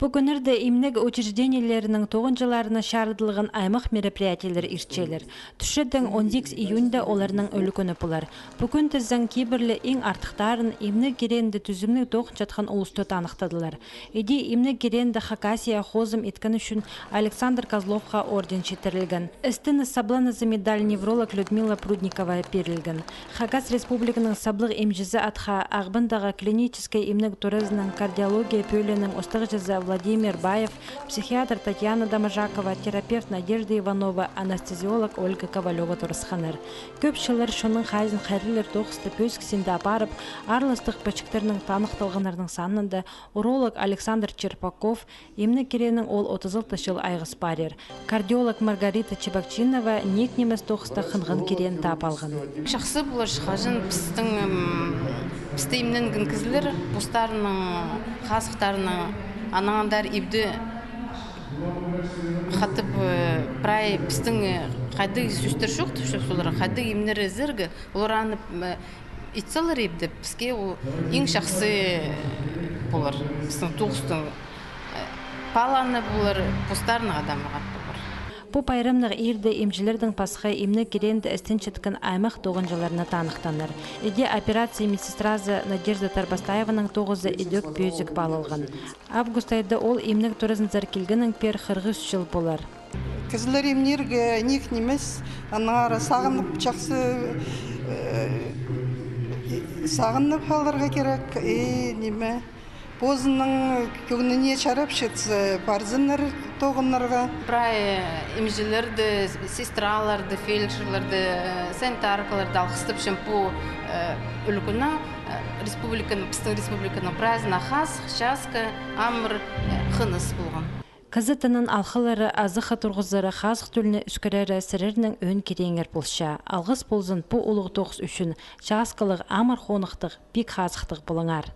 Бүгінірді имнег учрежденияларының 9 жыларына шарыдылығын аймақ мероприятиялар ирчелер. Түшеддің 18 июньда оларының өлі күні бұлар. Бүгін тіздің кейбірлі ең артықтарын имнег керенді түзімнік тоғын жатқан ұлысты танықтадылар. Еде имнег керенді Хакасия хозым еткін үшін Александр Козловқа орден четірілген. Істіні сабланызы медаль невролог Людмила Прудникова берілген. Хакас республиканың саблық емжізі атха ағбындағы клиническай имнег туризмның кардиология пөленің остығы жазы Владимир Баев, психиатр Татьяна Дамажакова, терапевт Надежда Иванова, анестезиолог Ольга Ковалева тұрысқаныр. Көпшілер шының қайзын қайрылер тоқысты пөскісінде апарып, арлыстық бәчіктерінің танықталғанырының санында уролог Александр Черпаков, емні керенің ол 30 жыл айғыс барер. Кардиолог Маргарита Чебакчинова нек немес тоқысты қынғын керен тап алған. Шақсы бұлар шығажын пісті емнен гінкізілер, бұстарының, қасықтарының анаңдар ибді қатып прай пістің қайды сүстер жоқ түшіп солар қайды емнері зіргі олар анып итсалар ибді піске ең шақсы болар пістің тоғыстың паланы болар бұстарының адамы қат болар. Бұл пайрамнық ерді емжілердің пасқы емні керенді істен четкен аймақ 9 жыларына танықтаныр. Еде операция медсестразы Надежда Тарбастаеваның 9-ы едек бөзік балылған. Август айда ол емнік туризмзар келгінің пер 40 жыл болар. Кізілер емнерге нек немес, анағара сағынып жақсы сағынып қалдырға керек, неме. Позының көгініне чарап шетсі барзыныр тоғынырға. Прай емжілерді, сестраларды, фельдшерлерді, санитаркаларды алғыстып шампу үлгіна пістің республиканың празына қас, шасқа, амыр қыныс болған. Кызытының алқылары азықы тұрғызары қазық төліне үскірері сірірінің өн кереңер болша. Алғыс болзын бұл ұлық тоғыз үшін шағасқылық амыр қонықтық, бек қазықтық болыңар.